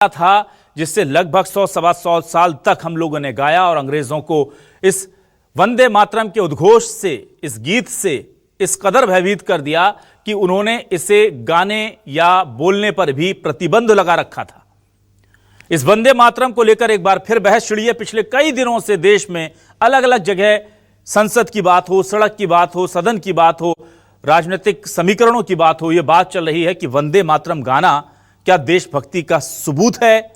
था जिससे लगभग 100-125 साल तक हम लोगों ने गाया और अंग्रेजों को इस वंदे मातरम के उद्घोष से, इस गीत से इस कदर भयभीत कर दिया कि उन्होंने इसे गाने या बोलने पर भी प्रतिबंध लगा रखा था। इस वंदे मातरम को लेकर एक बार फिर बहस छिड़ी है। पिछले कई दिनों से देश में अलग अलग जगह संसद की बात हो, सड़क की बात हो, सदन की बात हो, राजनीतिक समीकरणों की बात हो, यह बात चल रही है कि वंदे मातरम गाना क्या देशभक्ति का सबूत है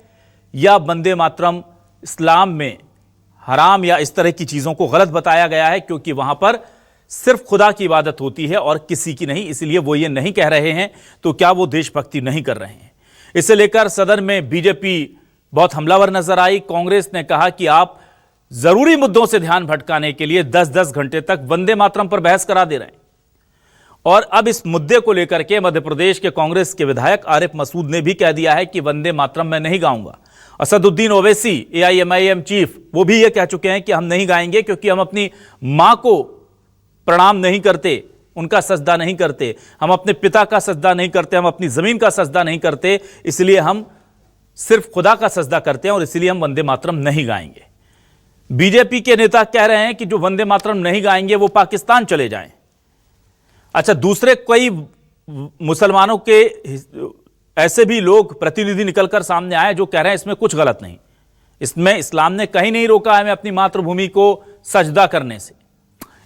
या वंदे मातरम इस्लाम में हराम या इस तरह की चीजों को गलत बताया गया है, क्योंकि वहां पर सिर्फ खुदा की इबादत होती है और किसी की नहीं, इसलिए वो ये नहीं कह रहे हैं। तो क्या वो देशभक्ति नहीं कर रहे हैं? इसे लेकर सदन में बीजेपी बहुत हमलावर नजर आई। कांग्रेस ने कहा कि आप जरूरी मुद्दों से ध्यान भटकाने के लिए 10-10 घंटे तक वंदे मातरम पर बहस करा दे रहे हैं। और अब इस मुद्दे को लेकर के मध्य प्रदेश के कांग्रेस के विधायक आरिफ मसूद ने भी कह दिया है कि वंदे मातरम मैं नहीं गाऊंगा। असदुद्दीन ओवैसी एआईएमआईएम चीफ, वो भी ये कह चुके हैं कि हम नहीं गाएंगे क्योंकि हम अपनी मां को प्रणाम नहीं करते, उनका सजदा नहीं करते, हम अपने पिता का सजदा नहीं करते, हम अपनी जमीन का सजदा नहीं करते, इसलिए हम सिर्फ खुदा का सजदा करते हैं और इसलिए हम वंदे मातरम नहीं गाएंगे। बीजेपी के नेता कह रहे हैं कि जो वंदे मातरम नहीं गाएंगे वो पाकिस्तान चले जाएं। अच्छा, दूसरे कई मुसलमानों के ऐसे भी लोग प्रतिनिधि निकलकर सामने आए जो कह रहे हैं इसमें कुछ गलत नहीं, इसमें इस्लाम ने कहीं नहीं रोका हमें अपनी मातृभूमि को सजदा करने से।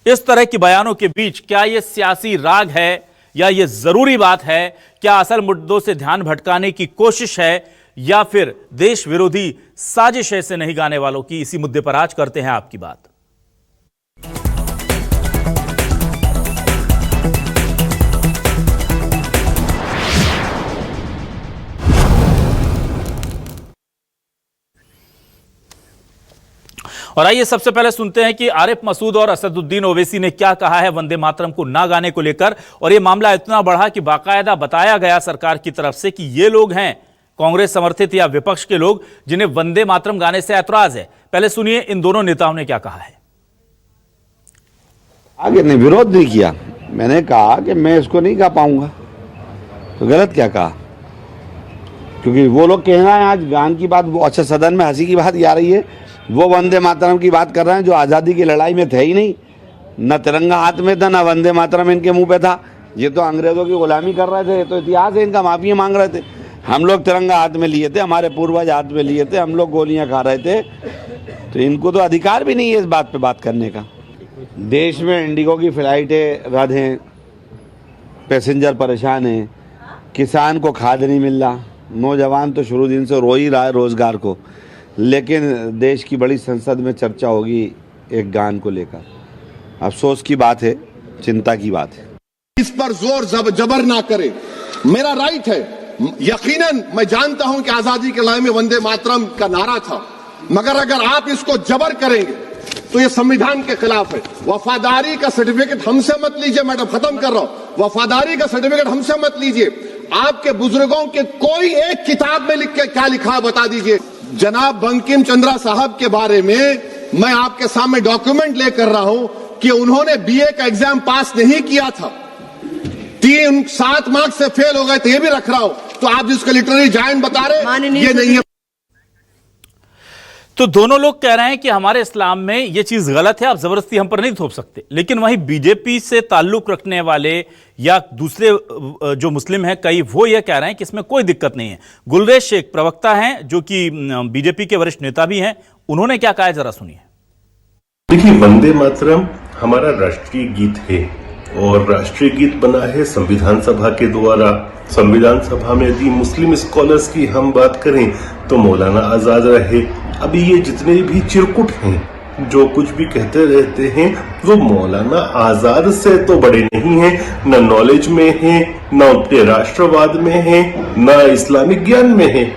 इस तरह के बयानों के बीच क्या यह सियासी राग है या यह जरूरी बात है? क्या असल मुद्दों से ध्यान भटकाने की कोशिश है या फिर देश विरोधी साजिश है? से नहीं गाने वालों की इसी मुद्दे पर आज करते हैं आपकी बात। और आइए सबसे पहले सुनते हैं कि आरिफ मसूद और असदुद्दीन ओवैसी ने क्या कहा है वंदे मातरम को ना गाने को लेकर। और यह मामला इतना बढ़ा कि बाकायदा बताया गया सरकार की तरफ से कि ये लोग हैं कांग्रेस समर्थित या विपक्ष के लोग जिन्हें वंदे मातरम गाने से ऐतराज है। पहले सुनिए इन दोनों नेताओं ने क्या कहा है। आगे नहीं, विरोध नहीं किया। मैंने कहा कि मैं इसको नहीं गा पाऊंगा, तो गलत क्या कहा? क्योंकि वो लोग कहना है आज गान की बात, वो अच्छा सदन में हंसी की बात आ रही है, वो वंदे मातरम की बात कर रहे हैं जो आज़ादी की लड़ाई में थे ही नहीं। न तिरंगा हाथ में था, न वंदे मातरम इनके मुंह पे था। ये तो अंग्रेजों की गुलामी कर रहे थे, तो इतिहास है इनका, माफी मांग रहे थे। हम लोग तिरंगा हाथ में लिए थे, हमारे पूर्वज हाथ में लिए थे, हम लोग गोलियां खा रहे थे, तो इनको तो अधिकार भी नहीं है इस बात पे बात करने का। देश में इंडिगो की फ्लाइटें रद्द हैं, पैसेंजर परेशान हैं, किसान को खाद नहीं मिल रहा, नौजवान तो शुरू दिन से रो ही रहा है रोजगार को। लेकिन देश की बड़ी संसद में चर्चा होगी एक गान को लेकर। अफसोस की बात है, चिंता की बात है। इस पर जोर जबर ना करें, मेरा राइट है। यकीनन मैं जानता हूं कि आजादी के लड़ाई में वंदे मातरम का नारा था, मगर अगर आप इसको जबर करेंगे तो ये संविधान के खिलाफ है। वफादारी का सर्टिफिकेट हमसे मत लीजिए, मैडम खत्म कर रहा हूं। वफादारी का सर्टिफिकेट हमसे मत लीजिए। आपके बुजुर्गों के कोई एक किताब में लिख के क्या लिखा है बता दीजिए। जनाब बंकिम चंद्रा साहब के बारे में मैं आपके सामने डॉक्यूमेंट लेकर रहा हूं कि उन्होंने बीए का एग्जाम पास नहीं किया था, 7 मार्क्स से फेल हो गए थे, ये भी रख रहा हूं। तो आप जिसको लिटरेरी जायंट बता रहे ये नहीं है। तो दोनों लोग कह रहे हैं कि हमारे इस्लाम में यह चीज गलत है, आप जबरदस्ती हम पर नहीं थोप सकते। लेकिन वहीं बीजेपी से ताल्लुक रखने वाले या दूसरे जो मुस्लिम हैं कई, वो ये कह रहे हैं कि इसमें कोई दिक्कत नहीं है। गुलरेज शेख प्रवक्ता हैं जो कि बीजेपी के वरिष्ठ नेता भी हैं, उन्होंने क्या कहा है जरा सुनिए। देखिए, वंदे मातरम हमारा राष्ट्रीय गीत है और राष्ट्रीय गीत बना है संविधान सभा के द्वारा। संविधान सभा में यदि मुस्लिम स्कॉलर्स की हम बात करें तो मौलाना आजाद रहे। अभी ये जितने भी चिरकुट हैं जो कुछ भी कहते रहते हैं वो मौलाना आजाद से तो बड़े नहीं हैं, न नॉलेज में हैं, न उनके राष्ट्रवाद में हैं, न इस्लामिक ज्ञान में हैं।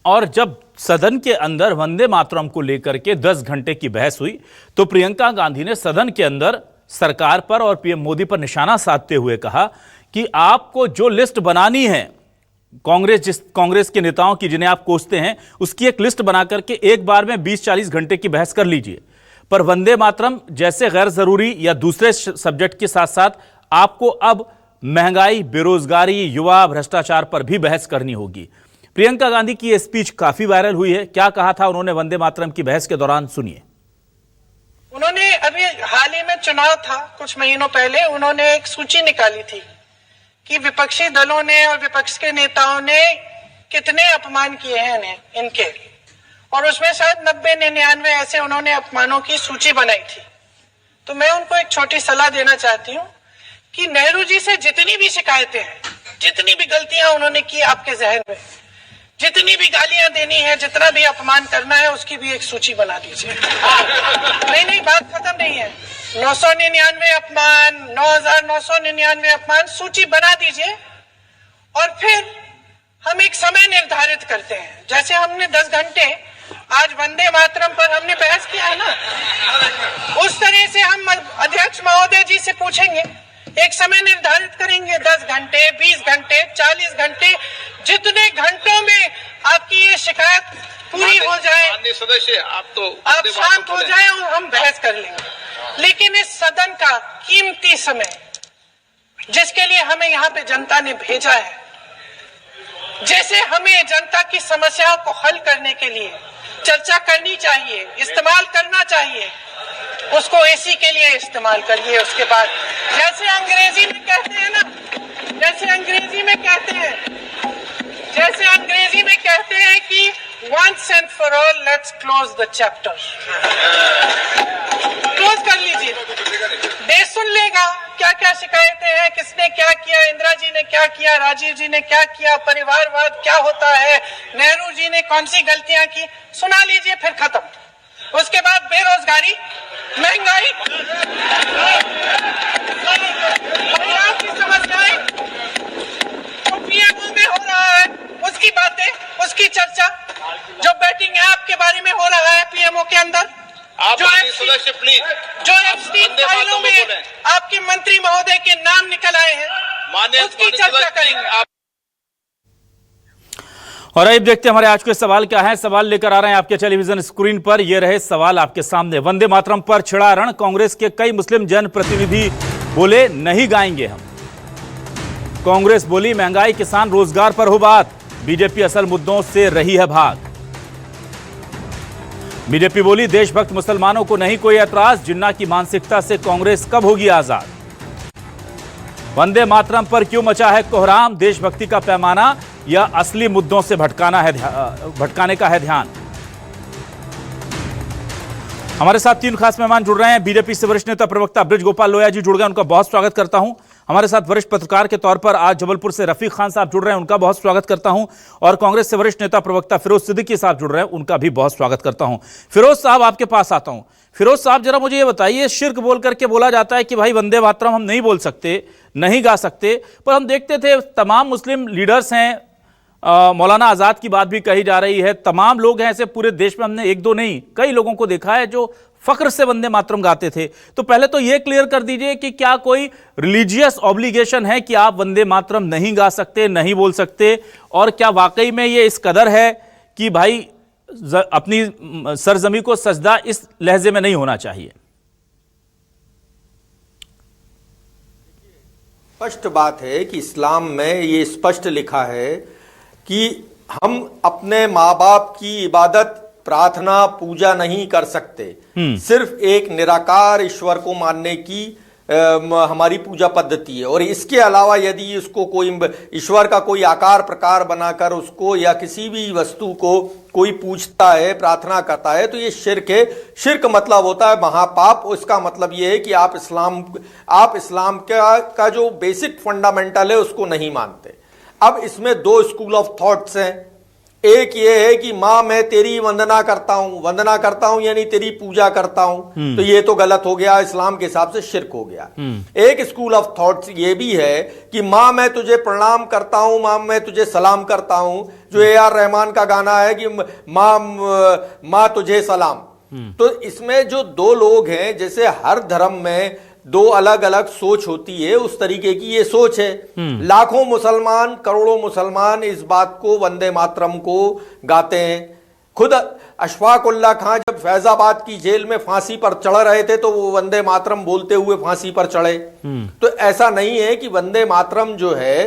और जब सदन के अंदर वंदे मातरम को लेकर के 10 घंटे की बहस हुई तो प्रियंका गांधी ने सदन के अंदर सरकार पर और पीएम मोदी पर निशाना साधते हुए कहा कि आपको जो लिस्ट बनानी है कांग्रेस के नेताओं की जिन्हें आप कोसते हैं, उसकी एक लिस्ट बना करके एक बार में 20-40 घंटे की बहस कर लीजिए। पर वंदे मातरम जैसे गैर जरूरी या दूसरे सब्जेक्ट के साथ साथ आपको अब महंगाई, बेरोजगारी, युवा भ्रष्टाचार पर भी बहस करनी होगी। प्रियंका गांधी की यह स्पीच काफी वायरल हुई है। क्या कहा था उन्होंने वंदे मातरम की बहस के दौरान, सुनिए। उन्होंने अभी हाल ही में चुनाव था कुछ महीनों पहले, उन्होंने एक सूची निकाली थी कि विपक्षी दलों ने और विपक्ष के नेताओं ने कितने अपमान किए हैं इनके, और उसमें शायद 90-99 ऐसे उन्होंने अपमानों की सूची बनाई थी। तो मैं उनको एक छोटी सलाह देना चाहती हूँ कि नेहरू जी से जितनी भी शिकायतें हैं, जितनी भी गलतियां उन्होंने की आपके जहन में, जितनी भी गालियां देनी है, जितना भी अपमान करना है, उसकी भी एक सूची बना दीजिए। नहीं, बात खत्म नहीं है। 999 अपमान, 9,999 अपमान, सूची बना दीजिए और फिर हम एक समय निर्धारित करते हैं। जैसे हमने 10 घंटे आज वंदे मातरम पर हमने बहस किया है ना, उस तरह से हम अध्यक्ष महोदय जी से पूछेंगे, एक समय निर्धारित करेंगे, 10 घंटे, 20 घंटे, 40 घंटे, जितने घंटों में आपकी ये शिकायत पूरी हो जाए, सदस्य आप शांत हो जाए और हम बहस कर लेंगे। लेकिन इस सदन का कीमती समय, जिसके लिए हमें यहाँ पे जनता ने भेजा है, जैसे हमें जनता की समस्याओं को हल करने के लिए चर्चा करनी चाहिए, इस्तेमाल करना चाहिए, उसको एसी के लिए इस्तेमाल करिए। उसके बाद जैसे अंग्रेजी में कहते हैं ना, जैसे अंग्रेजी में कहते हैं कि once and for all let's close the chapter, close कर लीजिए। देश सुन लेगा क्या क्या शिकायतें हैं, किसने क्या किया, इंदिरा जी ने क्या किया, राजीव जी ने क्या किया, परिवारवाद क्या होता है, नेहरू जी ने कौन सी गलतियां की, सुना लीजिए, फिर खत्म। उसके बाद बेरोजगारी, महंगाई, महिलाओं की समस्याएं, जो पीएमओ में हो रहा है उसकी बातें, उसकी चर्चा, जो बैटिंग ऐप के बारे में हो रहा है पीएमओ के अंदर, जो सदस्य प्लीज, जो एफस्टीन फाइलों में आपके मंत्री महोदय के नाम निकल आए हैं, उसकी चर्चा करेंगे। और अब देखते हैं हमारे आज के सवाल क्या है। सवाल लेकर आ रहे हैं आपके टेलीविजन स्क्रीन पर। ये रहे सवाल आपके सामने। वंदे मातरम पर छिड़ा रण, कांग्रेस के कई मुस्लिम जनप्रतिनिधि बोले नहीं गाएंगे हम। कांग्रेस बोली महंगाई, किसान, रोजगार पर हो बात, बीजेपी असल मुद्दों से रही है भाग। बीजेपी बोली देशभक्त मुसलमानों को नहीं कोई ऐतराज, जिन्ना की मानसिकता से कांग्रेस कब होगी आजाद। वंदे मातरम पर क्यों मचा है कोहराम, देशभक्ति का पैमाना या असली मुद्दों से भटकाने का है ध्यान। हमारे साथ 3 खास मेहमान जुड़ रहे हैं। बीजेपी से वरिष्ठ नेता प्रवक्ता बृज गोपाल लोहिया जी जुड़ गए, उनका बहुत स्वागत करता हूं। हमारे साथ वरिष्ठ पत्रकार के तौर पर आज जबलपुर से रफीक खान साहब जुड़ रहे हैं, उनका बहुत स्वागत करता हूं। और कांग्रेस से वरिष्ठ नेता प्रवक्ता फिरोज सिद्दीकी साहब जुड़ रहे हैं, उनका भी बहुत स्वागत करता हूं। फिरोज साहब, आपके पास आता हूं। फिरोज साहब, जरा मुझे ये बताइए, शिर्क बोल करके बोला जाता है कि भाई वंदे मातरम हम नहीं बोल सकते, नहीं गा सकते, पर हम देखते थे तमाम मुस्लिम लीडर्स हैं, मौलाना आजाद की बात भी कही जा रही है, तमाम लोग हैं ऐसे पूरे देश में, हमने 1-2 नहीं कई लोगों को देखा है जो फख्र से वंदे मातरम गाते थे। तो पहले तो यह क्लियर कर दीजिए कि क्या कोई रिलीजियस ऑब्लिगेशन है कि आप वंदे मातरम नहीं गा सकते, नहीं बोल सकते, और क्या वाकई में ये इस कदर है कि भाई अपनी सरजमी को सजदा इस लहजे में नहीं होना चाहिए? स्पष्ट बात है कि इस्लाम में ये स्पष्ट लिखा है कि हम अपने माँ बाप की इबादत, प्रार्थना, पूजा नहीं कर सकते। सिर्फ एक निराकार ईश्वर को मानने की हमारी पूजा पद्धति है। और इसके अलावा यदि उसको कोई ईश्वर का कोई आकार प्रकार बनाकर उसको या किसी भी वस्तु को कोई पूजता है, प्रार्थना करता है, तो ये शिर्क है। शिर्क मतलब होता है महापाप। उसका मतलब ये है कि आप इस्लाम का जो बेसिक फंडामेंटल है उसको नहीं मानते। अब इसमें 2 स्कूल ऑफ थॉट्स हैं। एक ये है कि मां मैं तेरी वंदना करता हूं यानी तेरी पूजा करता हूं, तो ये तो गलत हो गया, इस्लाम के हिसाब से शिर्क हो गया। एक स्कूल ऑफ थॉट्स ये भी है कि मां मैं तुझे प्रणाम करता हूं, मां मैं तुझे सलाम करता हूं, जो AR रहमान का गाना है कि मां तुझे सलाम। तो इसमें जो 2 लोग हैं, जैसे हर धर्म में 2 अलग अलग सोच होती है, उस तरीके की ये सोच है। लाखों मुसलमान, करोड़ों मुसलमान इस बात को, वंदे मातरम को गाते हैं। खुद अशफाक उल्ला खां जब फैजाबाद की जेल में फांसी पर चढ़ रहे थे तो वो वंदे मातरम बोलते हुए फांसी पर चढ़े। तो ऐसा नहीं है कि वंदे मातरम जो है,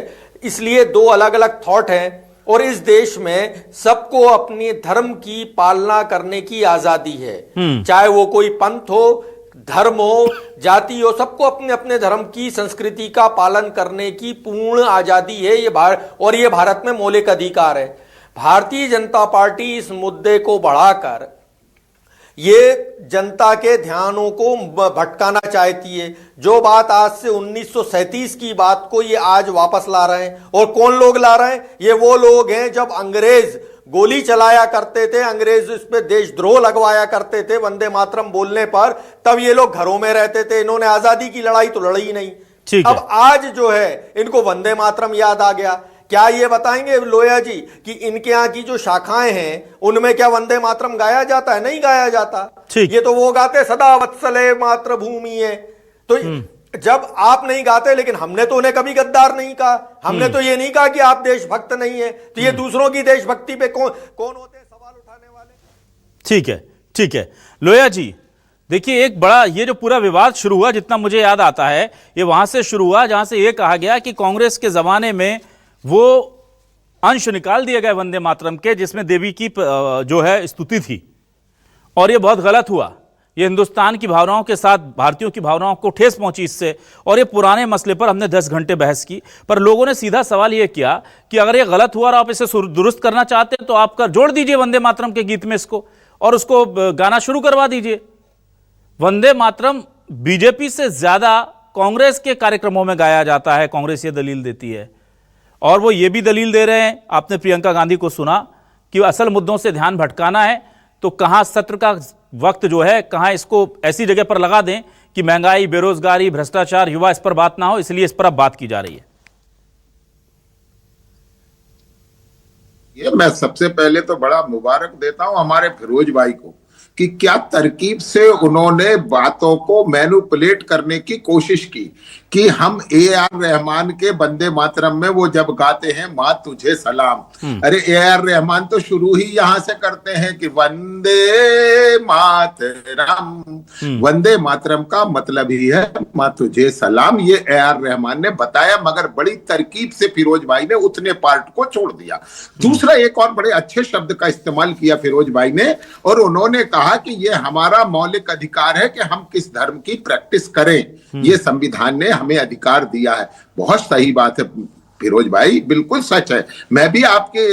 इसलिए दो अलग अलग थॉट हैं। और इस देश में सबको अपने धर्म की पालना करने की आजादी है, चाहे वो कोई पंथ हो, धर्म हो, जाति हो, सबको अपने अपने धर्म की संस्कृति का पालन करने की पूर्ण आजादी है। ये भारत में मौलिक अधिकार है। भारतीय जनता पार्टी इस मुद्दे को बढ़ाकर ये जनता के ध्यानों को भटकाना चाहती है। जो बात आज से 1937 की बात को ये आज वापस ला रहे हैं। और कौन लोग ला रहे हैं? ये वो लोग हैं जब अंग्रेज गोली चलाया करते थे, अंग्रेज इस पे देशद्रोह लगवाया करते थे वंदे मातरम बोलने पर, तब ये लोग घरों में रहते थे। इन्होंने आजादी की लड़ाई तो लड़ी नहीं। अब आज जो है इनको वंदे मातरम याद आ गया। क्या ये बताएंगे लोया जी कि इनके यहाँ की जो शाखाएं हैं उनमें क्या वंदे मातरम गाया जाता है? नहीं गाया जाता। ये तो वो गाते सदा वत्सले मातृभूमि है। तो जब आप नहीं गाते, लेकिन हमने तो उन्हें कभी गद्दार नहीं कहा। हमने तो ये नहीं कहा कि आप देशभक्त नहीं है। तो ये दूसरों की देशभक्ति पे कौन होते हैं सवाल उठाने वाले? ठीक है, ठीक है लोया जी। देखिए, एक बड़ा ये जो पूरा विवाद शुरू हुआ, जितना मुझे याद आता है, ये वहां से शुरू हुआ जहां से ये कहा गया कि कांग्रेस के जमाने में वो अंश निकाल दिए गए वंदे मातरम के जिसमें देवी की जो है स्तुति थी, और ये बहुत गलत हुआ। ये हिंदुस्तान की भावनाओं के साथ भारतीयों की भावनाओं को ठेस पहुंची इससे। और ये पुराने मसले पर हमने 10 घंटे बहस की, पर लोगों ने सीधा सवाल ये किया कि अगर ये गलत हुआ और आप इसे दुरुस्त करना चाहते हैं तो आप कर जोड़ दीजिए वंदे मातरम के गीत में इसको, और उसको गाना शुरू करवा दीजिए। वंदे मातरम बीजेपी से ज्यादा कांग्रेस के कार्यक्रमों में गाया जाता है, कांग्रेस ये दलील देती है। और वो ये भी दलील दे रहे हैं, आपने प्रियंका गांधी को सुना, कि असल मुद्दों से ध्यान भटकाना है तो कहां सत्र का वक्त जो है, कहां इसको ऐसी जगह पर लगा दें कि महंगाई, बेरोजगारी, भ्रष्टाचार, युवा, इस पर बात ना हो, इसलिए इस पर अब बात की जा रही है। ये मैं सबसे पहले तो बड़ा मुबारक देता हूं हमारे फिरोज भाई को कि क्या तरकीब से उन्होंने बातों को मैनिपुलेट करने की कोशिश की कि हम AR रहमान के वंदे मातरम में वो जब गाते हैं माँ तुझे सलाम, अरे AR रहमान तो शुरू ही यहां से करते हैं कि वंदे मातरम। वंदे मातरम का मतलब ही है माँ तुझे सलाम। ये AR रहमान ने बताया, मगर बड़ी तरकीब से फिरोज भाई ने उतने पार्ट को छोड़ दिया। दूसरा एक और बड़े अच्छे शब्द का इस्तेमाल किया फिरोज भाई ने, और उन्होंने कहा कि ये हमारा मौलिक अधिकार है कि हम किस धर्म की प्रैक्टिस करें, ये संविधान ने हमें अधिकार दिया है। बहुत सही बात है फिरोज भाई, बिल्कुल सच है। मैं भी आपके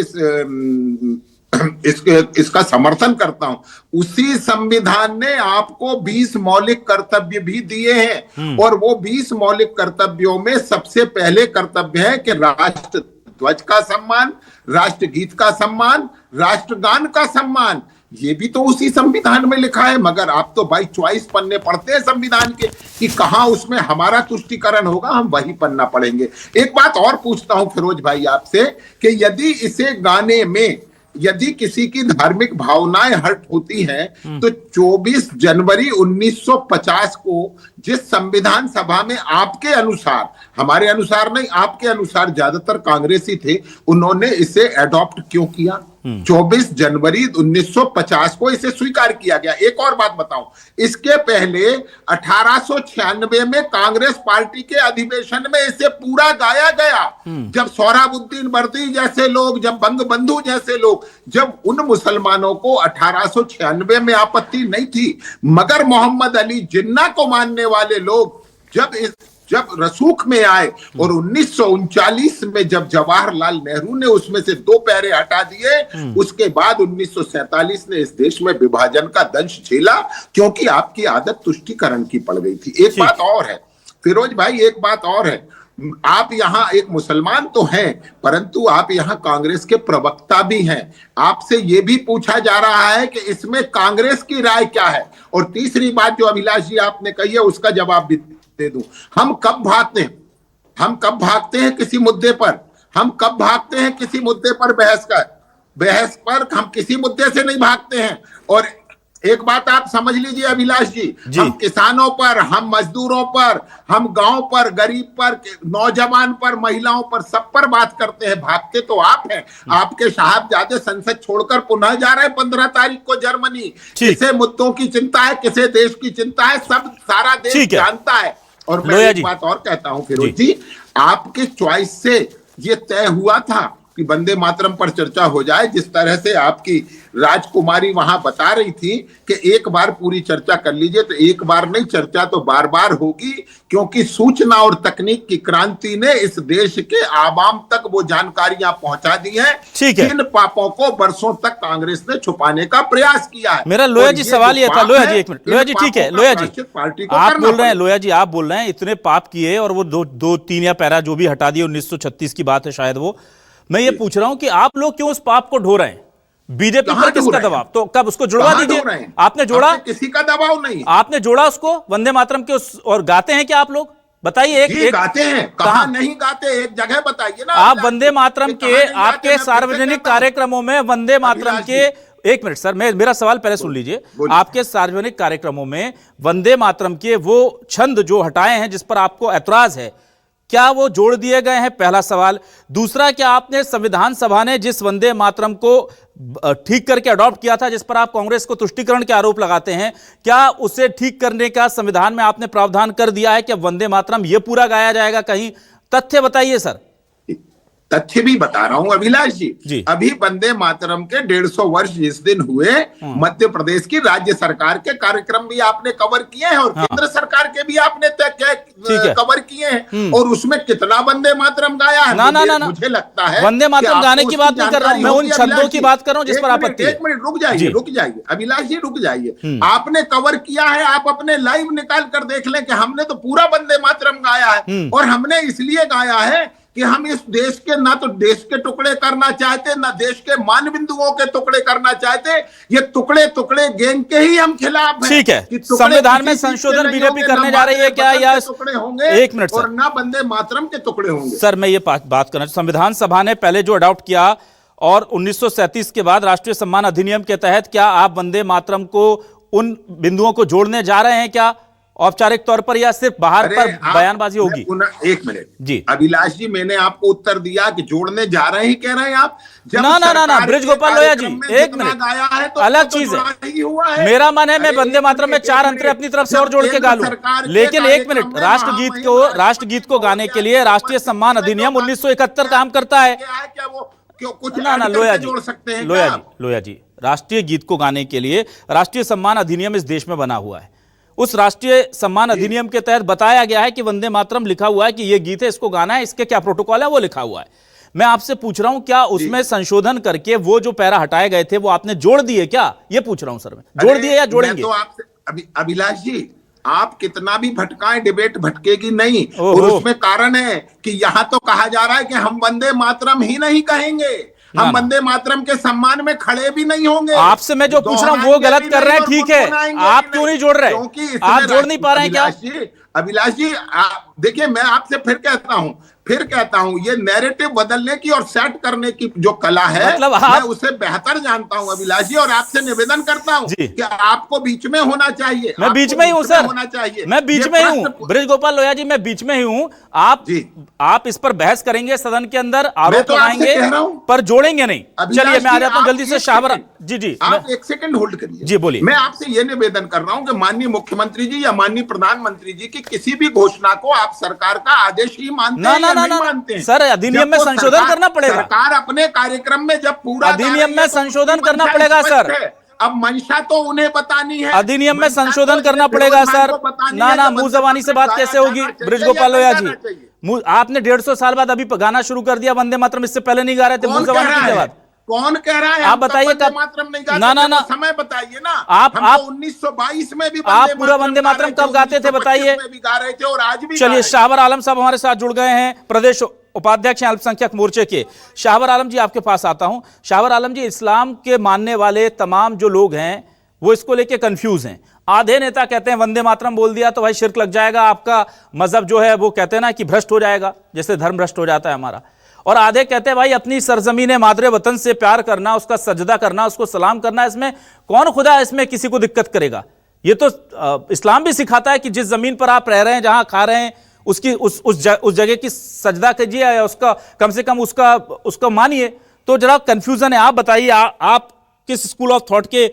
इसका समर्थन करता हूं। उसी संविधान ने आपको 20 मौलिक कर्तव्य भी दिए हैं, और वो 20 मौलिक कर्तव्यों में सबसे पहले कर्तव्य है कि राष्ट्र ध्वज का सम्मान, राष्ट्रगीत का सम्मान, राष्ट्रगान का सम्मान। ये भी तो उसी संविधान में लिखा है, मगर आप तो भाई 24 पन्ने पढ़ते हैं संविधान के कि कहां उसमें हमारा तुष्टीकरण होगा, हम वही पन्ना पढ़ेंगे। एक बात और पूछता हूं फिरोज भाई आपसे कि यदि इसे गाने में यदि किसी की धार्मिक भावनाएं हर्ट होती हैं तो 24 जनवरी 1950 को जिस संविधान सभा में आपके अनुसार, हमारे अनुसार नहीं, आपके अनुसार ज्यादातर कांग्रेसी थे, उन्होंने इसे अडॉप्ट क्यों किया? 24 जनवरी 1950 को इसे स्वीकार किया गया। एक और बात बताऊं, इसके पहले 1896 में कांग्रेस पार्टी के अधिवेशन में इसे पूरा गाया गया, जब सोहराबुद्दीन बर्दी जैसे लोग, जब बंगबंधु जैसे लोग, जब उन मुसलमानों को 1896 में आपत्ति नहीं थी, मगर मोहम्मद अली जिन्ना को मानने वाले लोग जब रसूख में आए और 1939 में जब जवाहरलाल नेहरू ने उसमें से 2 पैरे हटा दिए, उसके बाद 1947 ने इस देश में विभाजन का दंश झेला, क्योंकि आपकी आदत तुष्टीकरण की पड़ गई थी। एक बात और है फिरोज भाई, एक बात और है, आप यहां एक मुसलमान तो हैं, परंतु आप यहां कांग्रेस के प्रवक्ता भी हैं। आपसे यह भी पूछा जा रहा है कि इसमें कांग्रेस की राय क्या है। और तीसरी बात जो अभिलाष जी आपने कही है, उसका जवाब भी दे दूं। हम कब भागते हैं किसी मुद्दे पर, हम कब भागते हैं किसी मुद्दे पर बहस पर हम किसी मुद्दे से नहीं भागते हैं। और एक बात आप समझ लीजिए अभिलाष जी, हम किसानों पर, हम मजदूरों पर, हम गांव पर, गरीब पर, नौजवान पर, महिलाओं पर, सब पर बात करते हैं। भागते तो आप हैं। आपके साहबजादे संसद छोड़कर पुनः जा रहे हैं 15 तारीख को जर्मनी। किसे मुद्दों की चिंता है, किसे देश की चिंता है, सब सारा देश जानता है। और मैं एक बात और कहता हूं फिरोज जी, आपके चॉइस से ये तय हुआ था कि वंदे मातरम पर चर्चा हो जाए। जिस तरह से आपकी राजकुमारी वहां बता रही थी कि एक बार पूरी चर्चा कर लीजिए, तो एक बार नहीं, चर्चा तो बार बार होगी, क्योंकि सूचना और तकनीक की क्रांति ने इस देश के आवाम तक वो जानकारियां पहुंचा दी हैं जिन पापों को बरसों तक कांग्रेस ने छुपाने का प्रयास किया है। मेरा लोया जी सवाल ये था, लोया जी एक मिनट, लोया जी ठीक है, लोया जी पार्टी को आप बोल रहे हैं, लोया जी आप बोल रहे हैं इतने पाप किए और वो दो तीन या पैरा जो भी हटा दिए, 1936 की बात है शायद वो। मैं ये पूछ रहा हूं कि आप लोग क्यों उस पाप को ढो रहे हैं? बीजेपी पर किसका दबाव? तो कब उसको जुड़वा दीजिए। आपने जोड़ा? किसी का दबाव नहीं। आपने जोड़ा उसको वंदे मातरम के और गाते हैं क्या आप लोग? बताइए। एक गाते हैं, कहां नहीं गाते, एक जगह बताइए ना। आप वंदे मातरम के आपके सार्वजनिक कार्यक्रमों में वंदे मातरम के, एक मिनट सर, मेरा सवाल पहले सुन लीजिए। आपके सार्वजनिक कार्यक्रमों में वंदे मातरम के वो छंद जो हटाए हैं जिस पर आपको ऐतराज है, क्या वो जोड़ दिए गए हैं? पहला सवाल। दूसरा, क्या आपने संविधान सभा ने जिस वंदे मातरम को ठीक करके अडॉप्ट किया था, जिस पर आप कांग्रेस को तुष्टीकरण के आरोप लगाते हैं, क्या उसे ठीक करने का संविधान में आपने प्रावधान कर दिया है कि वंदे मातरम ये पूरा गाया जाएगा? कहीं तथ्य बताइए सर। तथ्य भी बता रहा हूं अभिलाष जी। अभी वंदे मातरम के 150 वर्ष जिस दिन हुए, मध्य प्रदेश की राज्य सरकार के कार्यक्रम भी आपने कवर किए हैं और केंद्र सरकार के भी आपने कवर किए हैं। और उसमें कितना वंदे मातरम गाया है? ना, मुझे लगता है वंदे मातरम गाने की बात नहीं कर रहा हूं मैं, उन छंदों की बात कर रहा हूं जिस पर आपत्ति है। एक मिनट रुक जाइए अभिलाष जी, रुक जाइए। आपने कवर किया है, आप अपने लाइव निकाल कर देख लें कि हमने तो पूरा वंदे मातरम गाया है। और हमने इसलिए गाया है कि हम इस देश के ना तो देश के टुकड़े करना चाहते, ना देश के मान बिंदुओं के टुकड़े करना चाहते। ये टुकड़े टुकड़े गैंग के ही हम खिलाफ हैं। ठीक है, संविधान में संशोधन बीजेपी करने जा रही है क्या, या टुकड़े होंगे? एक मिनट और ना वंदे मातरम के टुकड़े होंगे। सर मैं ये बात करना, संविधान सभा ने पहले जो अडॉप्ट किया और 1937 के बाद राष्ट्रीय सम्मान अधिनियम के तहत, क्या आप वंदे मातरम को उन बिंदुओं को जोड़ने जा रहे हैं क्या औपचारिक तौर पर, या सिर्फ बाहर पर बयानबाजी होगी? एक मिनट जी अभिलाष जी, मैंने आपको उत्तर दिया कि जोड़ने जा रहे हैं, कह रहे हैं आप। ना ब्रिज गोपाल लोया जी, एक मिनट, है तो अलग चीज है। मेरा मन है मैं वंदे मातरम में 4 अंतरे अपनी तरफ से और जोड़ के गा लूं, लेकिन एक मिनट, राष्ट्रगीत को गाने के लिए राष्ट्रीय सम्मान अधिनियम 1971 काम करता है। कुछ ना लोया जी, जोड़ सकते हैं लोया जी, राष्ट्रीय गीत को गाने के लिए राष्ट्रीय सम्मान अधिनियम इस देश में बना हुआ है। उस राष्ट्रीय सम्मान अधिनियम के तहत बताया गया है कि वंदे मातरम लिखा हुआ है कि यह गीत है, इसको गाना है, इसके क्या प्रोटोकॉल है वो लिखा हुआ है। मैं आपसे पूछ रहा हूं क्या उसमें संशोधन करके वो जो पैरा हटाए गए थे वो आपने जोड़ दिए क्या? ये पूछ रहा हूं सर मैं, जोड़ दिए या जोड़ेंगे? तो आपसे अभिलाष जी, आप कितना भी भटकाएं, डिबेट भटकेगी नहीं। और उसमें कारण है कि यहां तो कहा जा रहा है कि हम वंदे मातरम ही नहीं कहेंगे, हम वंदे मातरम के सम्मान में खड़े भी नहीं होंगे। आपसे मैं जो पूछ रहा हूं वो गलत कर रहे हैं, ठीक है, आप क्यों नहीं जोड़ रहे? आप जोड़ नहीं पा रहे हैं क्या? अभिलाष जी देखिए, मैं आपसे फिर कहता हूं ये नैरेटिव बदलने की और सेट करने की जो कला है, मतलब मैं उसे बेहतर जानता हूं अभिलाष जी, और आपसे निवेदन करता हूं कि आपको बीच में होना चाहिए। मैं बीच में ही हूं सर, होना चाहिए, मैं बीच में ही हूं। ब्रिज गोपाल लोया जी, मैं बीच में ही हूं। आप इस पर बहस करेंगे सदन के अंदर, आरोप लगाएंगे पर जोड़ेंगे नहीं। चलिए मैं आ जाता हूं जल्दी से शाहवर जी आप एक सेकंड होल्ड करिए जी, बोलिए। मैं आपसे यह निवेदन कर रहा हूं कि माननीय मुख्यमंत्री जी या माननीय प्रधानमंत्री जी की किसी भी घोषणा को आप सरकार का आदेश ही मानते हैं या नहीं मानते हैं? सर अधिनियम में संशोधन करना पड़ेगा। सरकार अपने कार्यक्रम में जब पूरा अधिनियम में संशोधन करना पड़ेगा सर। अब मंशा तो उन्हें बतानी है, अधिनियम में संशोधन करना पड़ेगा सर। ना मुंह जबानी से बात कैसे होगी? ब्रिज गोपाल लोया जी, आपने 150 साल बाद अभी गाना शुरू कर दिया वंदे मातरम, इससे पहले नहीं गा रहे थे, मुंह जबानी की बात। कौन कह रहा है? आप बताइए कब? मातरम नहीं गाते? ना समय बताइए ना। आप 1922 में भी आप पूरा वंदे मातरम कब गाते थे बताइए? भी गा रहे थे और आज भी। चलिए शाहवर आलम साहब हमारे साथ जुड़ गए हैं, प्रदेश उपाध्यक्ष हैं अल्पसंख्यक मोर्चे के। शाहवर आलम जी आपके पास आता हूं। शाहवर आलम जी, इस्लाम के मानने वाले तमाम जो लोग हैं वो इसको लेके कंफ्यूज हैं। आधे नेता कहते हैं वंदे मातरम बोल दिया तो भाई शिर्क लग जाएगा, आपका मजहब जो है वो कहते हैं ना कि भ्रष्ट हो जाएगा, जैसे धर्म भ्रष्ट हो जाता है हमारा। और आधे कहते हैं भाई अपनी सरजमीन मादरे वतन से प्यार करना, उसका सजदा करना, उसको सलाम करना, इसमें कौन खुदा इसमें किसी को दिक्कत करेगा। ये तो इस्लाम भी सिखाता है कि जिस जमीन पर आप रह रहे हैं, जहां खा रहे हैं, उसकी उस जगह की सजदा कीजिए या उसका कम से कम उसका मानिए। तो जरा कंफ्यूजन है, आप बताइए आप किस स्कूल ऑफ थॉट के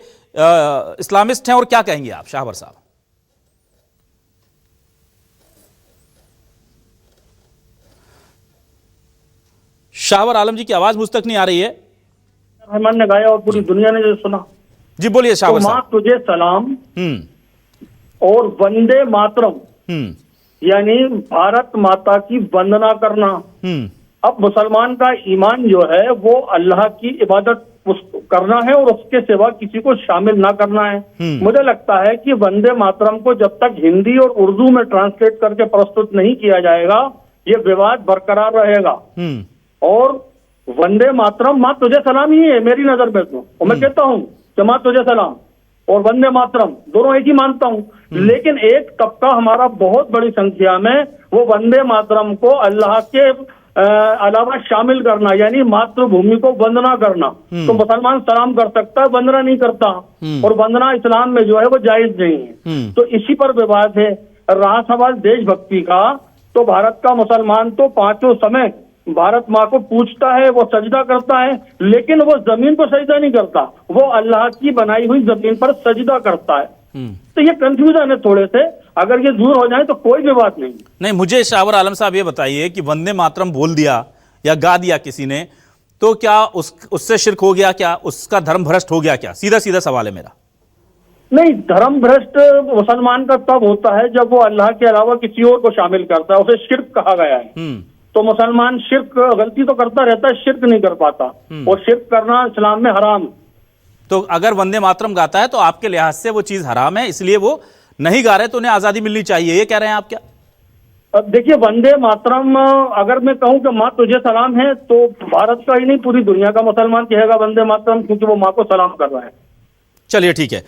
इस्लामिस्ट हैं और क्या कहेंगे आप शाहवर साहब? शाहवर आलम जी की आवाज मुझ तक नहीं आ रही है। रहमान ने गाया और पूरी दुनिया ने जो सुना। जी बोलिए शाहवर तो माँ साहब। तुझे सलाम और वंदे मातरम यानी भारत माता की वंदना करना। अब मुसलमान का ईमान जो है वो अल्लाह की इबादत करना है और उसके सिवा किसी को शामिल ना करना है। मुझे लगता है कि वंदे मातरम को जब तक हिंदी और उर्दू में ट्रांसलेट करके प्रस्तुत नहीं किया जाएगा, ये विवाद बरकरार रहेगा। और वंदे मातरम माँ तुझे सलाम ही है मेरी नजर में तो, और मैं कहता हूँ कि माँ तुझे सलाम और वंदे मातरम दोनों एक ही मानता हूँ। लेकिन एक तबका हमारा बहुत बड़ी संख्या में वो वंदे मातरम को अल्लाह के अलावा शामिल करना यानी मातृभूमि को वंदना करना। तो मुसलमान सलाम कर सकता है, वंदना नहीं करता, और वंदना इस्लाम में जो है वो जायज नहीं है। तो इसी पर विवाद है। रहा सवाल देशभक्ति का, तो भारत का मुसलमान तो पांचों समय भारत माँ को पूछता है, वो सजदा करता है, लेकिन वो जमीन पर सजदा नहीं करता, वो अल्लाह की बनाई हुई जमीन पर सजदा करता है। तो ये कंफ्यूजन है थोड़े से, अगर ये दूर हो जाए तो कोई भी बात नहीं। मुझे शाहवर आलम साहब ये बताइए कि वंदे मातरम बोल दिया या गा दिया किसी ने, तो क्या उससे शिर्क हो गया, क्या उसका धर्म भ्रष्ट हो गया क्या? सीधा सीधा सवाल है मेरा। नहीं, धर्म भ्रष्ट मुसलमान का तब होता है जब वो अल्लाह के अलावा किसी और को शामिल करता है, उसे शिर्क कहा गया है। तो मुसलमान शिर्क गलती तो करता रहता है, शिर्क नहीं कर पाता, और शिर्क करना इस्लाम में हराम। तो अगर वंदे मातरम गाता है तो आपके लिहाज से वो चीज हराम है, इसलिए वो नहीं गा रहे, तो उन्हें आजादी मिलनी चाहिए, ये कह रहे हैं आप क्या? अब देखिए, वंदे मातरम अगर मैं कहूं कि माँ तुझे सलाम है, तो भारत का ही नहीं पूरी दुनिया का मुसलमान कहेगा वंदे मातरम, क्योंकि वो माँ को सलाम कर रहा है। चलिए ठीक है।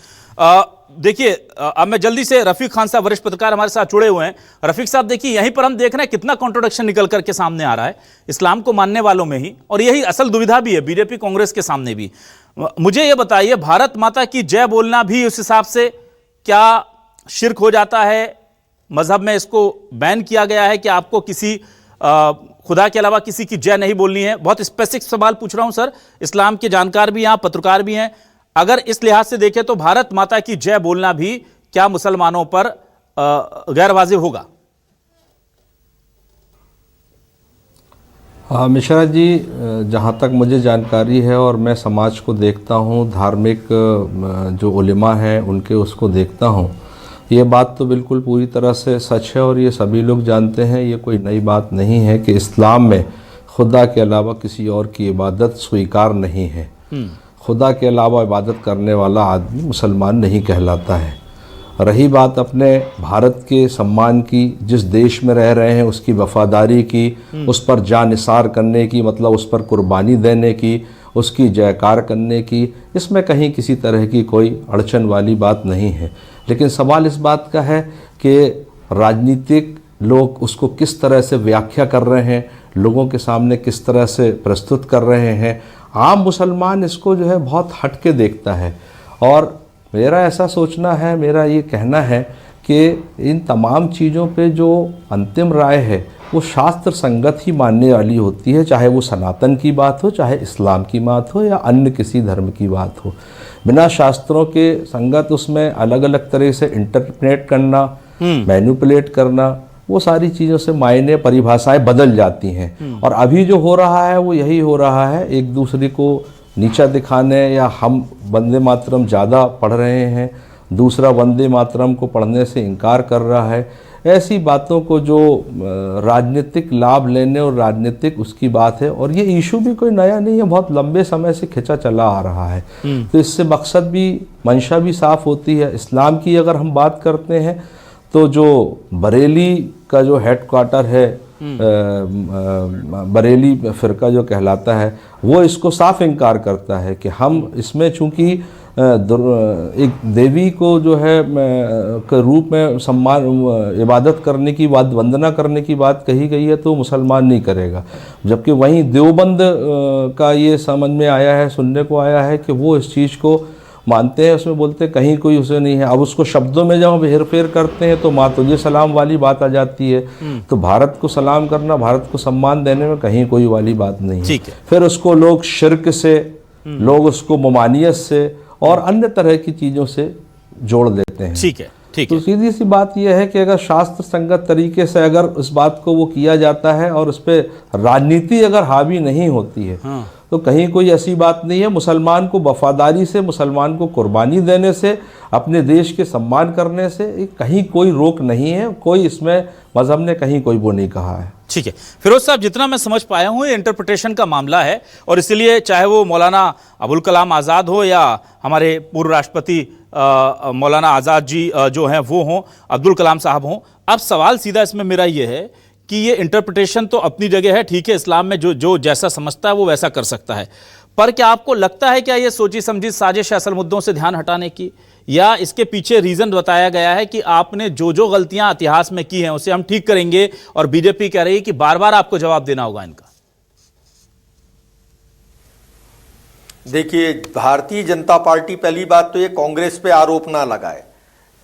देखिए अब मैं जल्दी से रफीक खान साहब वरिष्ठ पत्रकार हमारे साथ जुड़े हुए हैं। रफीक साहब देखिए, यहीं पर हम देख रहे हैं कितना कॉन्ट्रोडिक्शन निकल करके सामने आ रहा है इस्लाम को मानने वालों में ही, और यही असल दुविधा भी है बीजेपी कांग्रेस के सामने भी। मुझे यह बताइए, भारत माता की जय बोलना भी उस हिसाब से क्या शिर्क हो जाता है? मजहब में इसको बैन किया गया है कि आपको किसी खुदा के अलावा किसी की जय नहीं बोलनी है। बहुत स्पेसिफिक सवाल पूछ रहा हूं सर, इस्लाम के जानकार भी हैं, पत्रकार भी हैं। अगर इस लिहाज से देखें तो भारत माता की जय बोलना भी क्या मुसलमानों पर गैर वाजिब होगा? हाँ मिश्रा जी, जहाँ तक मुझे जानकारी है और मैं समाज को देखता हूँ, धार्मिक जो उलेमा हैं उनके उसको देखता हूँ, ये बात तो बिल्कुल पूरी तरह से सच है और ये सभी लोग जानते हैं। ये कोई नई बात नहीं है कि इस्लाम में खुदा के अलावा किसी और की इबादत स्वीकार नहीं है। खुदा के अलावा इबादत करने वाला आदमी मुसलमान नहीं कहलाता है। रही बात अपने भारत के सम्मान की, जिस देश में रह रहे हैं उसकी वफादारी की, उस पर जान निसार करने की, मतलब उस पर कुर्बानी देने की, उसकी जयकार करने की, इसमें कहीं किसी तरह की कोई अड़चन वाली बात नहीं है। लेकिन सवाल इस बात का है कि राजनीतिक लोग उसको किस तरह से व्याख्या कर रहे हैं, लोगों के सामने किस तरह से प्रस्तुत कर रहे हैं। आम मुसलमान इसको जो है बहुत हट के देखता है, और मेरा ऐसा सोचना है, मेरा ये कहना है कि इन तमाम चीज़ों पे जो अंतिम राय है वो शास्त्र संगत ही मानने वाली होती है, चाहे वो सनातन की बात हो, चाहे इस्लाम की बात हो, या अन्य किसी धर्म की बात हो। बिना शास्त्रों के संगत उसमें अलग अलग तरह से इंटरप्रेट करना, मैनिपुलेट करना, वो सारी चीज़ों से मायने परिभाषाएं बदल जाती हैं। और अभी जो हो रहा है वो यही हो रहा है, एक दूसरे को नीचा दिखाने, या हम वंदे मातरम ज़्यादा पढ़ रहे हैं, दूसरा वंदे मातरम को पढ़ने से इनकार कर रहा है, ऐसी बातों को जो राजनीतिक लाभ लेने और राजनीतिक उसकी बात है। और ये इशू भी कोई नया नहीं है, बहुत लंबे समय से खिंचा चला आ रहा है। तो इससे मकसद भी, मंशा भी साफ होती है। इस्लाम की अगर हम बात करते हैं तो जो बरेली का जो हेडक्वार्टर है, बरेली फ़िरका जो कहलाता है, वो इसको साफ इनकार करता है कि हम इसमें चूँकि एक देवी को जो है के रूप में सम्मान, इबादत करने की बात, वंदना करने की बात कही गई है तो मुसलमान नहीं करेगा। जबकि वहीं देवबंद का ये समझ में आया है, सुनने को आया है कि वो इस चीज़ को मानते हैं, उसमें बोलते हैं कहीं कोई उसे नहीं है। अब उसको शब्दों में जब हम हेर फेर करते हैं तो माँ तुझे सलाम वाली बात आ जाती है। तो भारत को सलाम करना, भारत को सम्मान देने में कहीं कोई वाली बात नहीं है। फिर उसको लोग शिर्क से, लोग उसको ममानियत से और अन्य तरह की चीज़ों से जोड़ देते हैं। ठीक है, ठीक तो है। सीधी सी बात यह है कि अगर शास्त्र संगत तरीके से अगर इस बात को वो किया जाता है और उस पर राजनीति अगर हावी नहीं होती है, तो कहीं कोई ऐसी बात नहीं है। मुसलमान को वफादारी से, मुसलमान को कुर्बानी देने से, अपने देश के सम्मान करने से कहीं कोई रोक नहीं है। कोई इसमें मजहब ने कहीं कोई वो नहीं कहा है। ठीक है फिरोज साहब, जितना मैं समझ पाया हूँ ये इंटरप्रिटेशन का मामला है और इसलिए चाहे वो मौलाना अबुल कलाम आज़ाद हो या हमारे पूर्व राष्ट्रपति मौलाना आज़ाद जी जो हैं वो हों, अब्दुल कलाम साहब हों, अब सवाल सीधा इसमें मेरा ये है कि ये इंटरप्रिटेशन तो अपनी जगह है, ठीक है, इस्लाम में जो जैसा समझता है वो वैसा कर सकता है, पर क्या आपको लगता है क्या ये सोची समझी साजिश है असल मुद्दों से ध्यान हटाने की, या इसके पीछे रीजन बताया गया है कि आपने जो गलतियां इतिहास में की हैं उसे हम ठीक करेंगे और बीजेपी कह रही है कि बार बार आपको जवाब देना होगा इनका? देखिए, भारतीय जनता पार्टी, पहली बात तो ये कांग्रेस पे आरोप ना लगाए।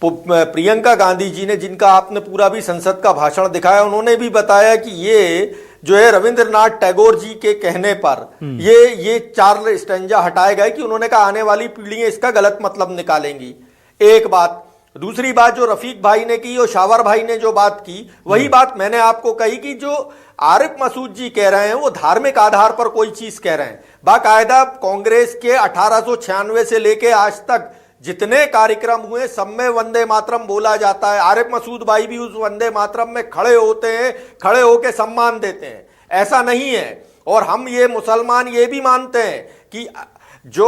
प्रियंका गांधी जी ने, जिनका आपने पूरा भी संसद का भाषण दिखाया, उन्होंने भी बताया कि ये जो है रविंद्रनाथ टैगोर जी के कहने पर ये 4 स्टैंजा हटाए गए कि उन्होंने कहा आने वाली पीढ़ियां इसका गलत मतलब निकालेंगी। एक बात। दूसरी बात जो रफीक भाई ने की और शावर भाई ने जो बात की, वही बात मैंने आपको कही कि जो आरिफ मसूद जी कह रहे हैं वो धार्मिक आधार पर कोई चीज कह रहे हैं। बाकायदा कांग्रेस के 1896 से लेके आज तक जितने कार्यक्रम हुए सब में वंदे मातरम बोला जाता है। आरिफ मसूद भाई भी उस वंदे मातरम में खड़े होते हैं, खड़े होके सम्मान देते हैं, ऐसा नहीं है। और हम ये मुसलमान ये भी मानते हैं कि जो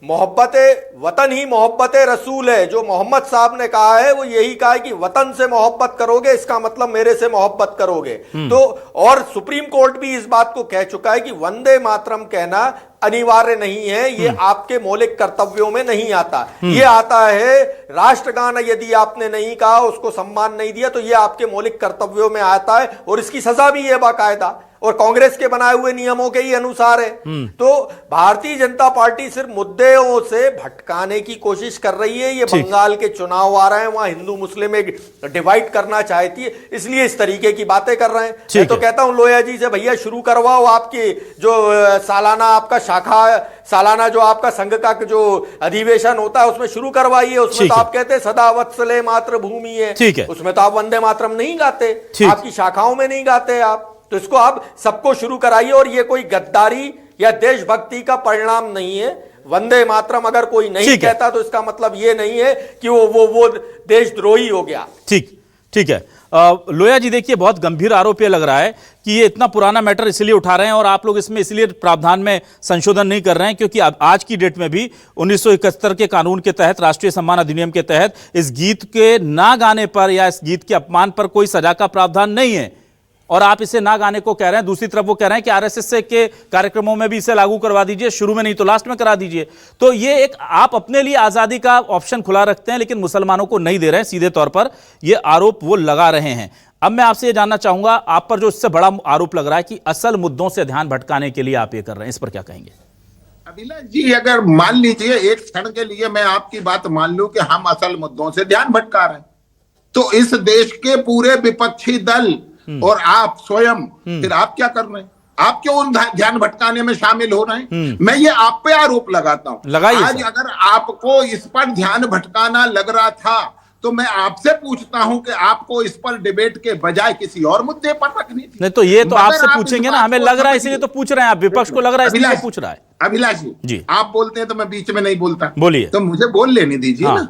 मोहब्बत वतन ही मोहब्बत रसूल है, जो मोहम्मद साहब ने कहा है वो यही कहा है कि वतन से मोहब्बत करोगे इसका मतलब मेरे से मोहब्बत करोगे। तो और सुप्रीम कोर्ट भी इस बात को कह चुका है कि वंदे मातरम कहना अनिवार्य नहीं है, ये आपके मौलिक कर्तव्यों में नहीं आता। ये आता है राष्ट्रगान यदि आपने नहीं कहा, उसको सम्मान नहीं दिया, तो ये आपके मौलिक कर्तव्यों में आता है और इसकी सजा भी है बाकायदा, और कांग्रेस के बनाए हुए नियमों के ही अनुसार है। तो भारतीय जनता पार्टी सिर्फ मुद्दों से भटकाने की कोशिश कर रही है। ये बंगाल के चुनाव आ रहे हैं, वहां हिंदू मुस्लिम एक डिवाइड करना चाहती है, इसलिए इस तरीके की बातें कर रहे हैं। मैं तो कहता हूं लोया जी से, भैया शुरू करवाओ आपकी जो सालाना आपका सालाना जो आपका संघ का जो अधिवेशन होता है उसमें शुरू करवाइए। उसमें तो आप कहते हैं सदा वत्सले मातृभूमि है, उसमें तो आप वंदे मातरम नहीं गाते, आपकी शाखाओं में नहीं गाते आप, तो इसको आप सबको शुरू कराइए। और ये कोई गद्दारी या देशभक्ति का परिणाम नहीं है। वंदे मातरम अगर कोई नहीं कहता तो इसका मतलब ये नहीं है कि वो देशद्रोही हो गया। ठीक है। लोया जी, देखिए बहुत गंभीर आरोप ये लग रहा है कि ये इतना पुराना मैटर इसलिए उठा रहे हैं और आप लोग इसमें इसलिए प्रावधान में संशोधन नहीं कर रहे हैं क्योंकि आज की डेट में भी 1971 के कानून के तहत, राष्ट्रीय सम्मान अधिनियम के तहत, इस गीत के ना गाने पर या इस गीत के अपमान पर कोई सजा का प्रावधान नहीं है और आप इसे ना गाने को कह रहे हैं। दूसरी तरफ वो कह रहे हैं कि आरएसएस के कार्यक्रमों में भी इसे लागू करवा दीजिए, शुरू में नहीं तो लास्ट में करा दीजिए। तो ये एक आप अपने लिए आजादी का ऑप्शन खुला रखते हैं लेकिन मुसलमानों को नहीं दे रहे हैं, सीधे तौर पर ये आरोप वो लगा रहे हैं। अब मैं आपसे ये जानना चाहूंगा, आप पर जो इससे बड़ा आरोप लग रहा है कि असल मुद्दों से ध्यान भटकाने के लिए आप ये कर रहे हैं, इस पर क्या कहेंगे? अभिलाष जी, अगर मान लीजिए एक क्षण के लिए मैं आपकी बात मान लूं कि हम असल मुद्दों से ध्यान भटका रहे हैं, तो इस देश के पूरे विपक्षी दल और आप स्वयं, फिर आप क्या कर रहे हैं? आप क्यों उन ध्यान भटकाने में शामिल हो रहे हैं? मैं ये आप पे आरोप लगाता हूं। आज अगर आपको इस पर ध्यान भटकाना लग रहा था तो मैं आपसे पूछता हूं कि आपको इस पर डिबेट के बजाय किसी और मुद्दे पर रखनी थी। नहीं तो ये तो आपसे पूछेंगे ना, हमें लग रहा है इसलिए तो पूछ रहे हैं, आप विपक्ष को लग रहा है इसलिए पूछ रहा है। अभिलाष जी, आप बोलते हैं तो मैं बीच में नहीं बोलता, बोलिए, तो मुझे बोल लेने दीजिए ना।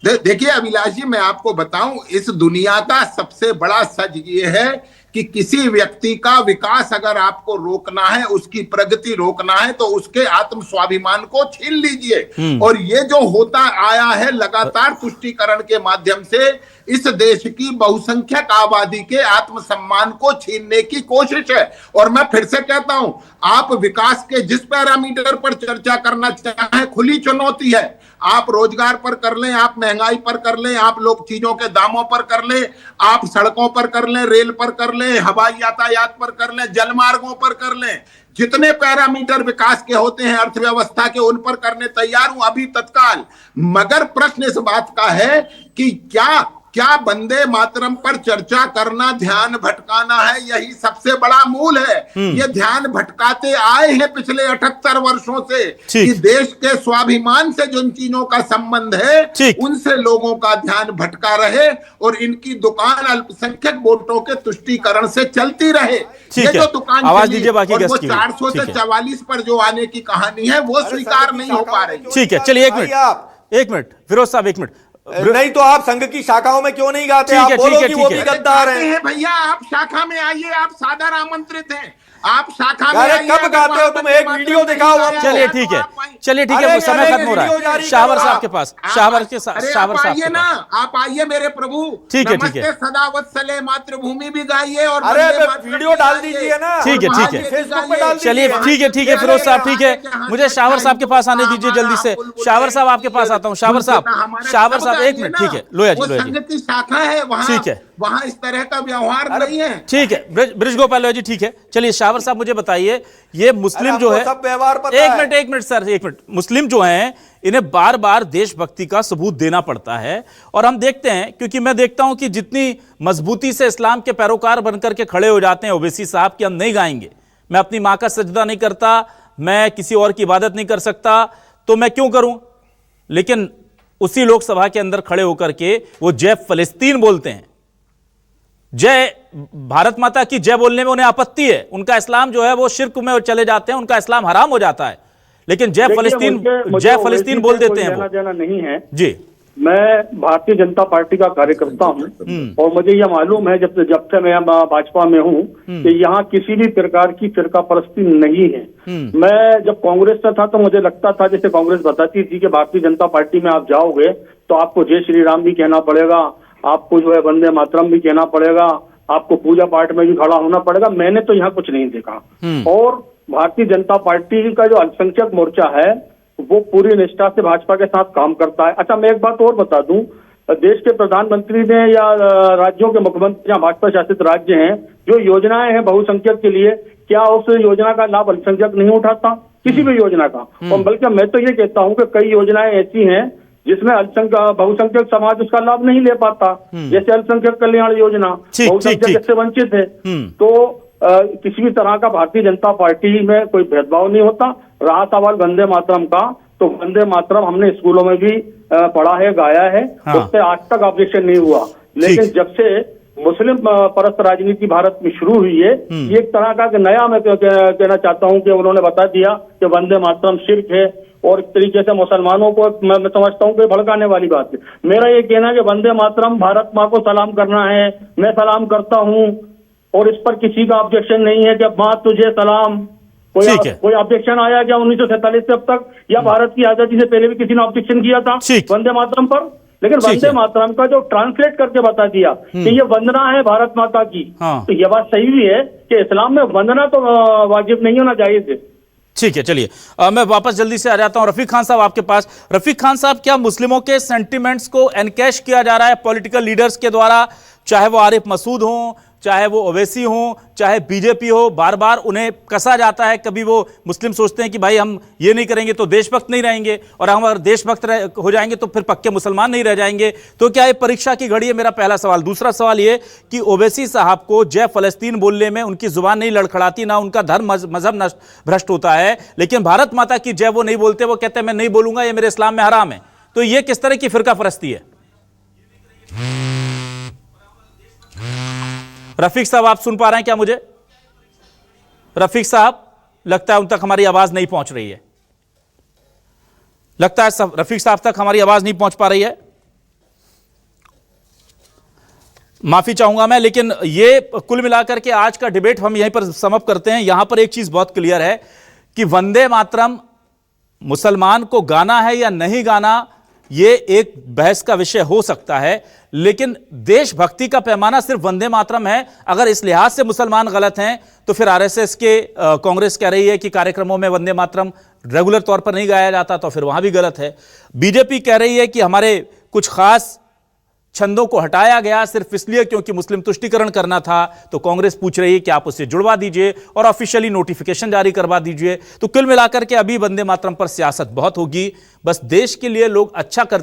देखिए अभिलाष जी, मैं आपको बताऊं, इस दुनिया का सबसे बड़ा सच ये है कि किसी व्यक्ति का विकास अगर आपको रोकना है, उसकी प्रगति रोकना है, तो उसके आत्म स्वाभिमान को छीन लीजिए। और ये जो होता आया है लगातार पुष्टिकरण के माध्यम से, इस देश की बहुसंख्यक आबादी के आत्मसम्मान को छीनने की कोशिश है। और मैं फिर से कहता हूं, आप विकास के जिस पैरामीटर पर चर्चा करना चाहें, खुली चुनौती है। आप रोजगार पर कर लें, आप महंगाई पर कर लें, आप लोग चीजों के दामों पर कर लें, आप सड़कों पर कर लें, रेल पर कर लें, हवाई यातायात पर कर लें, जलमार्गों पर कर लें, जितने पैरामीटर विकास के होते हैं अर्थव्यवस्था के, उन पर करने तैयार हूं अभी तत्काल। मगर प्रश्न इस बात का है कि क्या वंदे मातरम पर चर्चा करना ध्यान भटकाना है? यही सबसे बड़ा मूल है। ये ध्यान भटकाते आए हैं पिछले 78 वर्षों से कि देश के स्वाभिमान से जिन चीजों का संबंध है, उनसे लोगों का ध्यान भटका रहे और इनकी दुकान अल्पसंख्यक वोटों के तुष्टीकरण से चलती रहे। ये जो दुकान आवाज चली दीजिए बाकी और वो गेस्ट की। 400 से 44 पर जो आने की कहानी है, वो स्वीकार नहीं हो पा रही। ठीक है, चलिए एक मिनट फिरोज साहब, एक मिनट। नहीं तो आप संघ की शाखाओं में क्यों नहीं गाते? आप बोलो कि वो भी गद्दार हैं। भैया आप शाखा में आइए, आप सादर आमंत्रित हैं, आप शाखा में आइए। कब गाते हो तुम? एक वीडियो दिखाओ हमको। चलिए ठीक है, समय खत्म हो रहा है। शाहवर साहब के पास, शाहवर साहब आइए ना, आप आइए मेरे प्रभु। ठीक है, सदा वत्सले मातृभूमि भी गाइए और अरे वीडियो डाल दीजिए ना। ठीक है फेसबुक पे डाल दीजिए। चलिए ठीक है फिरोज साहब, ठीक है। मुझे शाहवर साहब के पास आने दीजिए जल्दी से। शाहवर साहब आपके पास आता हूँ। शाहवर साहब एक मिनट, ठीक है, लोया जी। संघ की शाखा है वहाँ, ठीक है, वहाँ इस तरह का व्यवहार नहीं है। ठीक है ब्रिजगोपाल लोया जी, ठीक है। चलिए शाहवर साहब मुझे बताइए, ये मुस्लिम जो है, सब व्यवहार पता एक मिनट सर, एक मिनट। मुस्लिम जो हैं, इन्हें बार बार देशभक्ति का सबूत देना पड़ता है और हम देखते हैं, क्योंकि मैं देखता हूं कि जितनी मजबूती से इस्लाम के पैरोकार बनकर के खड़े हो जाते हैं ओवैसी साहब कि हम नहीं गाएंगे, मैं अपनी मां का सजदा नहीं करता, मैं किसी और की इबादत नहीं कर सकता, तो मैं क्यों करूं? लेकिन उसी लोकसभा के अंदर खड़े होकर के वो जय फलस्तीन बोलते हैं, जय भारत माता की जय बोलने में उन्हें आपत्ति है। उनका इस्लाम जो है वो शिर्क में चले जाते हैं, उनका इस्लाम हराम हो जाता है, लेकिन जय फलस्तीन बोल देते हैं। वो नहीं है जी। मैं भारतीय जनता पार्टी का कार्यकर्ता हूं और मुझे यह मालूम है जब से मैं भाजपा में हूं कि यहाँ किसी भी प्रकार की फिरका परस्ती नहीं है। मैं जब कांग्रेस में था तो मुझे लगता था, जैसे कांग्रेस बताती थी कि भारतीय जनता पार्टी में आप जाओगे तो आपको जय श्री राम भी कहना पड़ेगा, आपको जो है वंदे मातरम भी कहना पड़ेगा, आपको पूजा पाठ में भी खड़ा होना पड़ेगा। मैंने तो यहाँ कुछ नहीं देखा। और भारतीय जनता पार्टी का जो अल्पसंख्यक मोर्चा है वो पूरी निष्ठा से भाजपा के साथ काम करता है। अच्छा, मैं एक बात और बता दूं, देश के प्रधानमंत्री ने या राज्यों के मुख्यमंत्री या भाजपा शासित राज्य हैं, जो योजनाएं हैं बहुसंख्यक के लिए, क्या उस योजना का लाभ अल्पसंख्यक नहीं उठाता? किसी भी योजना का। और बल्कि मैं तो ये कहता हूं कि कई योजनाएं ऐसी हैं जिसमें बहुसंख्यक समाज उसका लाभ नहीं ले पाता, जैसे अल्पसंख्यक कल्याण योजना, बहुसंख्यक से वंचित है। तो किसी भी तरह का भारतीय जनता पार्टी में कोई भेदभाव नहीं होता। रहा सवाल वंदे मातरम का, तो वंदे मातरम हमने स्कूलों में भी पढ़ा है, गाया है, उससे आज तक ऑब्जेक्शन नहीं हुआ। लेकिन जब से मुस्लिम परस्त राजनीति भारत में शुरू हुई है, ये एक तरह का नया मैं कहना चाहता हूं कि उन्होंने बता दिया कि वंदे मातरम शिर्क है और एक तरीके से मुसलमानों को मैं समझता हूं कि भड़काने वाली बात है। मेरा ये कहना है कि वंदे मातरम भारत माँ को सलाम करना है, मैं सलाम करता हूं और इस पर किसी का ऑब्जेक्शन नहीं है कि माँ तुझे सलाम। कोई ऑब्जेक्शन आया क्या 1947 से अब तक, या भारत की आजादी से पहले भी किसी ने ऑब्जेक्शन किया था वंदे मातरम पर? लेकिन वंदे मातरम का जो ट्रांसलेट करके बता दिया कि ये वंदना है भारत माता की, तो ये बात सही भी है कि इस्लाम में वंदना तो वाजिब नहीं होना चाहिए थे। ठीक है, चलिए मैं वापस जल्दी से आ जाता हूं रफीक खान साहब आपके पास। रफीक खान साहब, क्या मुस्लिमों के सेंटिमेंट्स को एनकैश किया जा रहा है पॉलिटिकल लीडर्स के द्वारा, चाहे वो आरिफ मसूद हों, चाहे वो ओवैसी हों, चाहे बीजेपी हो, बार बार उन्हें कसा जाता है। कभी वो मुस्लिम सोचते हैं कि भाई हम ये नहीं करेंगे तो देशभक्त नहीं रहेंगे, और हम अगर देशभक्त हो जाएंगे तो फिर पक्के मुसलमान नहीं रह जाएंगे। तो क्या ये परीक्षा की घड़ी है? मेरा पहला सवाल। दूसरा सवाल ये कि ओवैसी साहब को जय फलस्तीन बोलने में उनकी जुबान नहीं लड़खड़ाती, ना उनका धर्म मजहब भ्रष्ट होता है, लेकिन भारत माता की जय वो नहीं बोलते, वो कहते हैं मैं नहीं बोलूंगा, ये मेरे इस्लाम में हराम है। तो ये किस तरह की फिरका परस्ती है? रफीक साहब, आप सुन पा रहे हैं क्या मुझे? रफीक साहब, लगता है उन तक हमारी आवाज नहीं पहुंच रही है। लगता है रफीक साहब तक हमारी आवाज नहीं पहुंच पा रही है। माफी चाहूंगा मैं, लेकिन ये कुल मिलाकर के आज का डिबेट हम यहीं पर समाप्त करते हैं। यहां पर एक चीज बहुत क्लियर है कि वंदे मातरम मुसलमान को गाना है या नहीं गाना, ये एक बहस का विषय हो सकता है, लेकिन देशभक्ति का पैमाना सिर्फ वंदे मातरम है। अगर इस लिहाज से मुसलमान गलत हैं तो फिर आरएसएस के कांग्रेस कह रही है कि कार्यक्रमों में वंदे मातरम रेगुलर तौर पर नहीं गाया जाता, तो फिर वहां भी गलत है। बीजेपी कह रही है कि हमारे कुछ खास छंदों को हटाया गया सिर्फ इसलिए क्योंकि मुस्लिम तुष्टीकरण करना था, तो कांग्रेस पूछ रही है कि आप उसे जुड़वा दीजिए और ऑफिशियली नोटिफिकेशन जारी करवा दीजिए। तो कुल मिलाकर के अभी वंदे मातरम पर सियासत बहुत होगी। बस देश के लिए लोग अच्छा करते